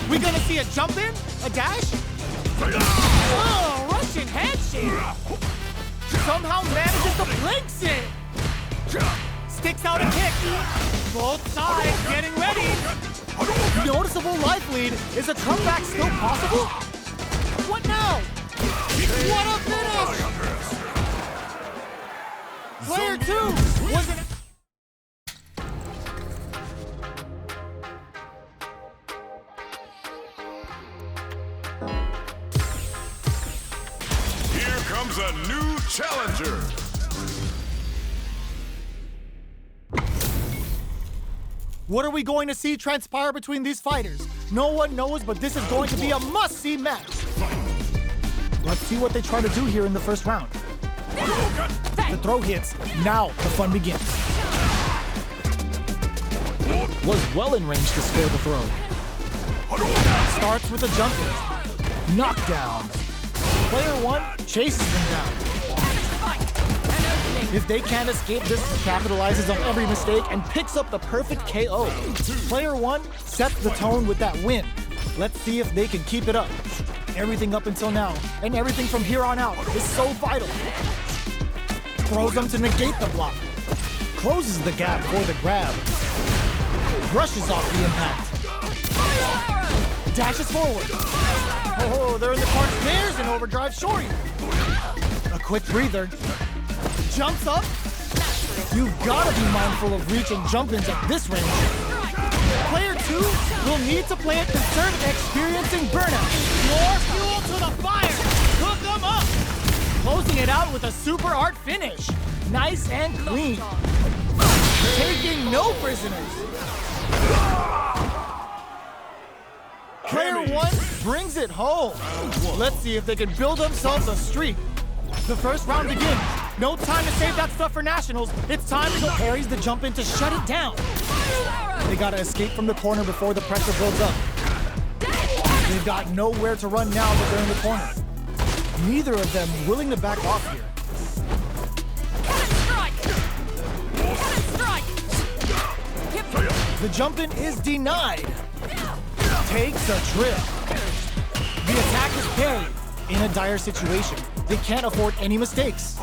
We gonna see a jump in? A dash? Oh, Russian handshake! Somehow manages to blinks it! Sticks out a kick. Both sides getting ready. Noticeable life lead. Is a comeback still possible? What now? What a finish! Player 2 was an... Here comes a new challenger. What are we going to see transpire between these fighters? No one knows, but this is going to be a must-see match. Let's see what they try to do here in the first round. The throw hits. Now the fun begins. Was well in range to score the throw. Starts with a jump hit. Knockdown. Player 1 chases them down. If they can't escape this, capitalizes on every mistake and picks up the perfect KO. Player 1 sets the tone with that win. Let's see if they can keep it up. Everything up until now, and everything from here on out, is so vital. Throws them to negate the block. Closes the gap for the grab. Brushes off the impact. Dashes forward. Oh, they're in the corner. There's an overdrive shorty. A quick breather. Jumps up. You've got to be mindful of reach and jump-ins at this range. Player 2 will need to play it conservative, experiencing burnout. More fuel to the fire. Cook them up. Closing it out with a super art finish. Nice and clean. Taking no prisoners. Player 1 brings it home. Let's see if they can build themselves a streak. The first round begins. No time to save that stuff for nationals. It's time to go. Parries the jump in to shut it down. They gotta escape from the corner before the pressure builds up. They've got nowhere to run now that they're in the corner. Neither of them willing to back off here. The jump in is denied. Takes a trip. The attack is parried. In a dire situation, they can't afford any mistakes.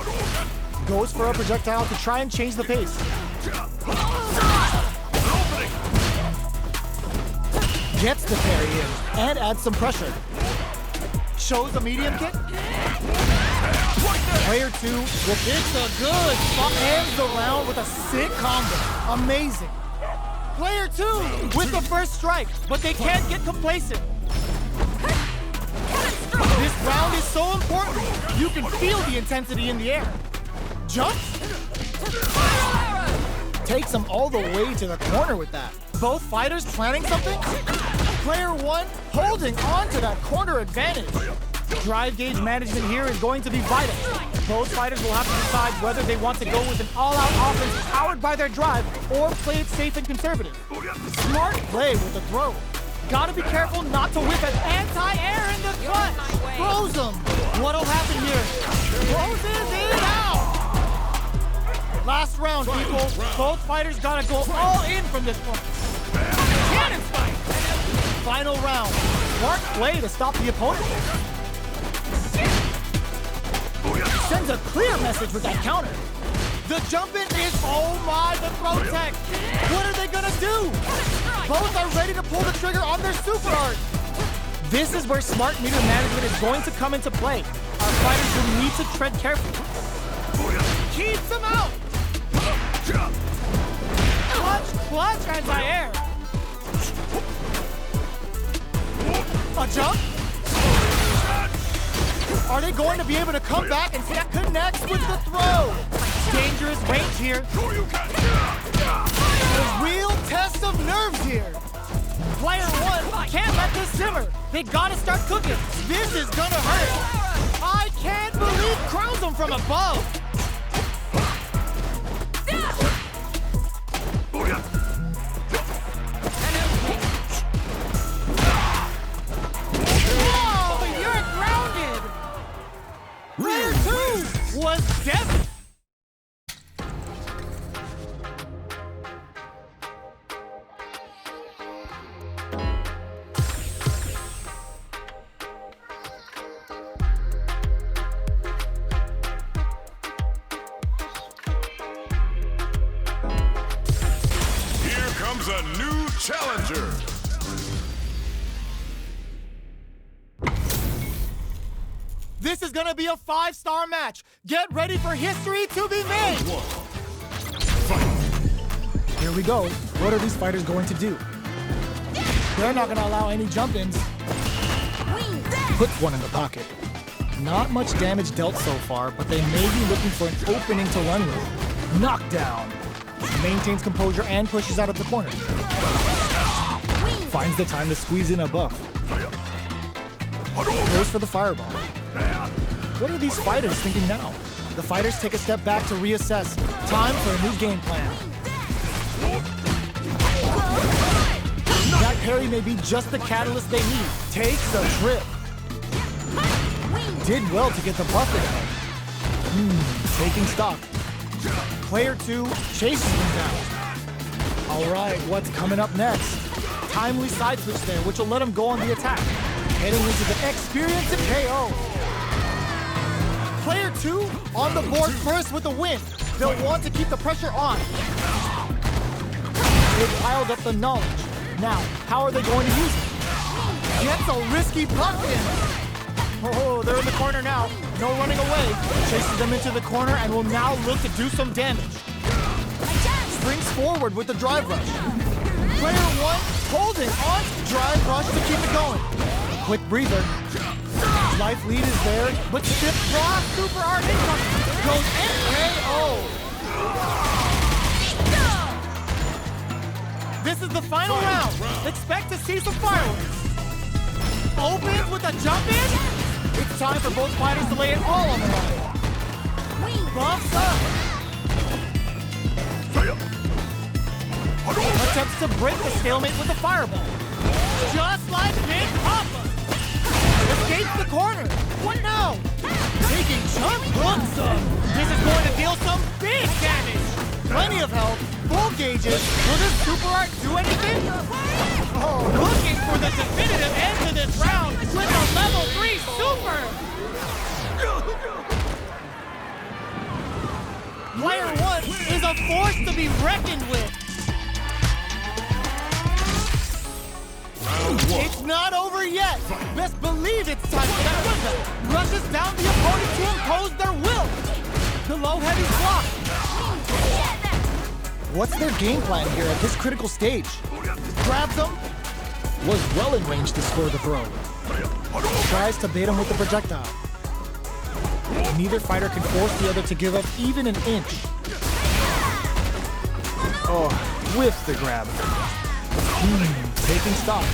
Goes for a projectile to try and change the pace. Gets the parry in and adds some pressure. Shows a medium kick. Player 2 it's a good spot. Ends the round with a sick combo. Amazing. Player 2 with the first strike, but they can't get complacent. This round is so important. You can feel the intensity in the air. Jumps. Takes them all the way to the corner with that. Both fighters planning something. Player 1 holding on to that corner advantage. Drive gauge management here is going to be vital. Both fighters will have to decide whether they want to go with an all-out offense powered by their drive or play it safe and conservative. Smart play with the throw. Gotta be careful not to whip an anti-air in the front. Throws him. What'll happen here? Closes it out. Last round, people. Both fighters gotta go all in from this point. Cannon spike. Final round. Smart play to stop the opponent. Sends a clear message with that counter. The jump-in is, oh my, the throw tech. What are they gonna do? Both are ready to pull the trigger on their super art. This is where smart meter management is going to come into play. Our fighters will need to tread carefully. Keeps them out. Clutch, anti-air. A jump. Are they going to be able to come back and that connects with the throw? Dangerous range here. A real test of nerves here. Player 1 can't let this simmer. They gotta start cooking. This is gonna hurt. I can't believe crowns them from above. Whoa, you're grounded. Player 2 was devastated. challenger. This is gonna be a 5-star match. Get ready for history to be made. Here we go. What are these fighters going to do? They're not gonna allow any jump-ins. Puts one in the pocket. Not much damage dealt so far, but they may be looking for an opening to run with. Knockdown. Maintains composure and pushes out of the corner. Finds the time to squeeze in a buff. Goes for the fireball. What are these fighters thinking now? The fighters take a step back to reassess. Time for a new game plan. That parry may be just the catalyst they need. Takes a trip. Did well to get the buff in. Taking stock. Player 2 chases him down. All right, what's coming up next? Timely side switch there, which will let him go on the attack. Heading into the experience and KO. Player 2 on the board first with a win. They'll want to keep the pressure on. They've piled up the knowledge. Now, how are they going to use it? Gets a risky puck in. Oh, they're in the corner now. No running away. Chases them into the corner and will now look to do some damage. Springs forward with the drive rush. Player 1 holding on to drive rush to keep it going. Quick breather. Life lead is there, but stiff cross super art incoming. Goes NKO. This is the final round. Expect to see some fireworks. Opens with a jump in. It's time for both fighters to lay it all on the line. Bumps up. Attempts to break the stalemate with a fireball. Just like Big Papa. Escapes the corner. What now? Taking chunk bumps up. This is going to deal some big damage. Plenty of health. Full gauges. Will this super art do anything? Oh, looking for the definitive end to this round with a level 3 super. Player 1 is a force to be reckoned with. It's not over yet. Best believe it's time for that run. Rushes down the opponent to impose their will. The low heavy's blocked. What's their game plan here at this critical stage? Grabs him. Was well in range to score the throw. Tries to bait him with the projectile. Neither fighter can force the other to give up even an inch. Oh, whiffs the grab. Taking stock.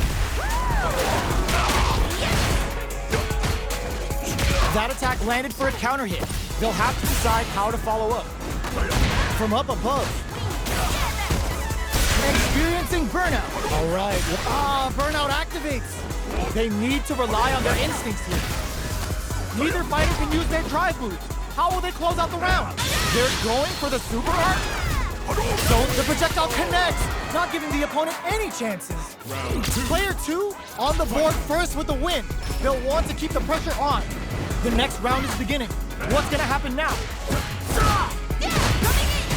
That attack landed for a counter hit. They'll have to decide how to follow up. From up above. Experiencing burnout. All right. Burnout activates. They need to rely on their instincts here. Neither fighter can use their drive moves. How will they close out the round? They're going for the super art. So the projectile connects, not giving the opponent any chances. Player 2 on the board first with the win. They'll want to keep the pressure on. The next round is beginning. What's gonna happen now?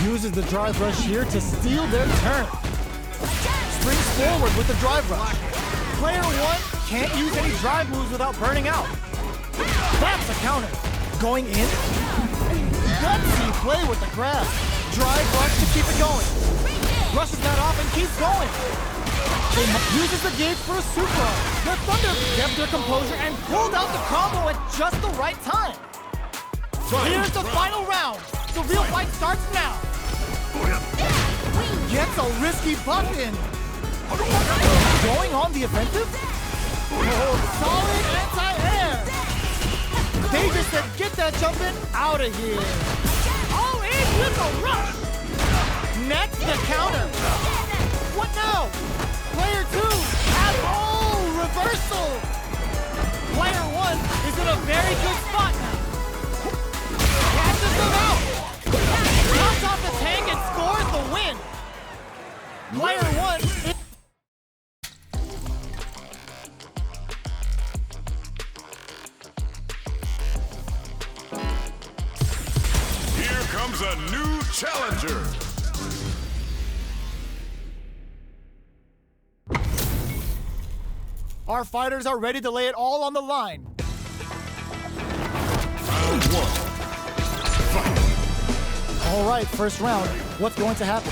Uses the drive rush here to steal their turn. Springs forward with the drive rush. Player 1 can't use any drive moves without burning out. That's a counter. Going in. Gutsy play with the grab. Drive rush to keep it going. Rushes that off and keeps going. Uses the gauge for a super. The Thunder kept their composure and pulled out the combo at just the right time. Here's the final round. The real fight starts now. Gets a risky buff in. Going on the offensive? Oh, solid anti-air. They just said, get that jumping out of here. All in with a rush. Next, the counter. What now? Player 2 has reversal. Player 1 is in a very good spot now. Catches them out. Knocks off the tank and scores the win. Player 1 is... Here comes a new challenger. Our fighters are ready to lay it all on the line. Round one. Fight. All right, first round. What's going to happen?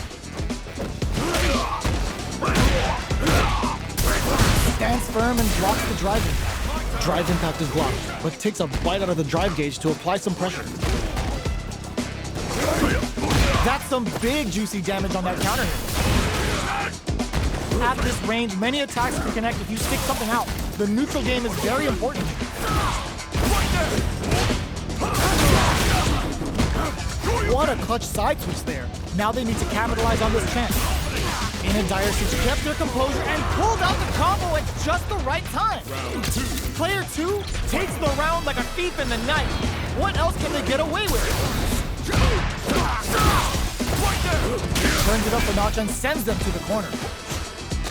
Stands firm and blocks the drive impact. Drive impact is blocked, but takes a bite out of the drive gauge to apply some pressure. That's some big juicy damage on that counter hit. At this range, many attacks can connect if you stick something out. The neutral game is very important. What a clutch side switch there. Now they need to capitalize on this chance. In a dire situation, kept their composure and pulled out the combo at just the right time. Round two. Player 2 takes the round like a thief in the night. What else can they get away with? Turns it up a notch and sends them to the corner.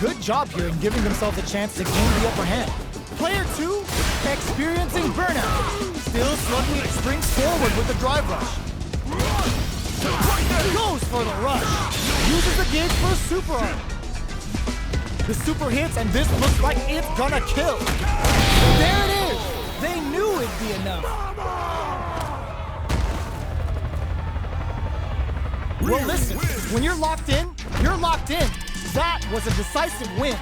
Good job here in giving themselves a chance to gain the upper hand. Player 2 experiencing burnout. Still slowly springs forward with the drive rush. Goes for the rush. Uses the gauge for a super arm. The super hits, and this looks like it's gonna kill. There it is. They knew it'd be enough. Well, listen, when you're locked in, you're locked in. That was a decisive win.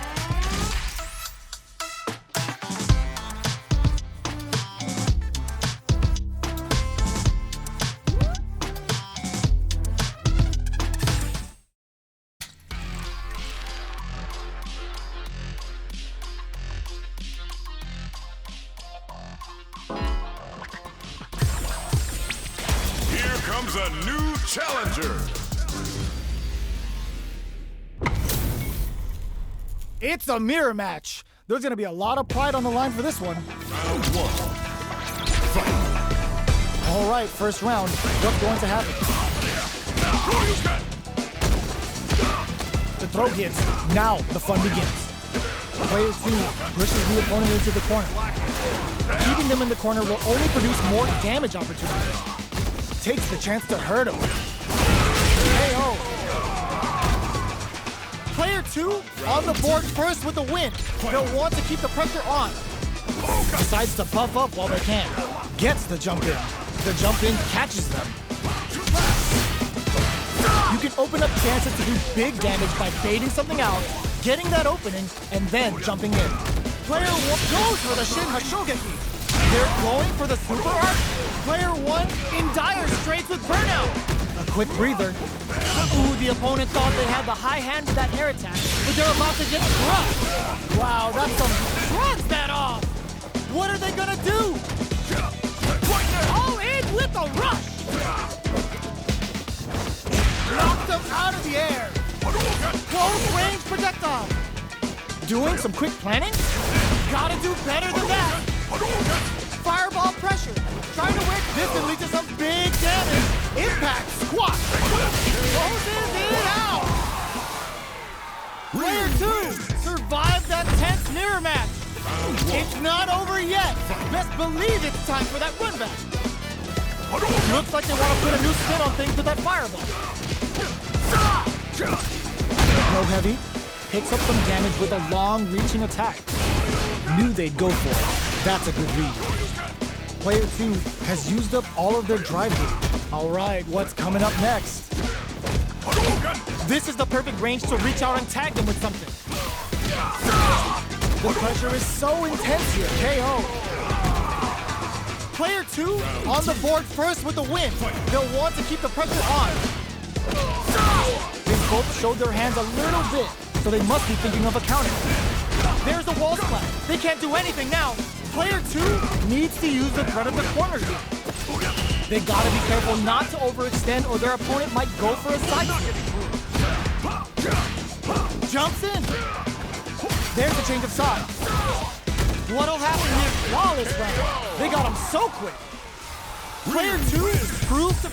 Here comes a new challenger. It's a mirror match. There's gonna be a lot of pride on the line for this one. Round one. Fight. All right, first round. What's going to happen? The throw hits. Now the fun begins. Player 2 pushes the opponent into the corner. Keeping them in the corner will only produce more damage opportunities. Takes the chance to hurt him. KO. Player 2 on the board first with the win. They'll want to keep the pressure on. Decides to puff up while they can. Gets the jump in. The jump in catches them. You can open up chances to do big damage by baiting something out, getting that opening, and then jumping in. Player 1 goes for the Shin Hashogeki. They're going for the super arc. Player 1 in dire straits with burnout. A quick breather. Ooh, the opponent thought they had the high hand with that air attack, but they're about to get crushed. Wow, that's some shrugs that off. What are they gonna do? All in with a rush. Knocked them out of the air. Close range projectile. Doing some quick planning? Gotta do better than that. Fireball pressure. Trying to work distantly to some big damage. Impact squash. Closes it out. Player 2 survived that tense mirror match. It's not over yet. Best believe it's time for that run back. Looks like they want to put a new spin on things with that fireball. No heavy. Picks up some damage with a long-reaching attack. Knew they'd go for it. That's a good read. Player 2 has used up all of their drive gauge. All right, what's coming up next? This is the perfect range to reach out and tag them with something. The pressure is so intense here. KO. Player 2 on the board first with the win. They'll want to keep the pressure on. They both showed their hands a little bit, so they must be thinking of a counter. There's a wall splash. They can't do anything now. Player 2 needs to use the threat of the corner here. They gotta be careful not to overextend or their opponent might go for a side skip. Jumps in. There's a change of sides. What'll happen here? Flawless round. They got him so quick. Player 2 proves to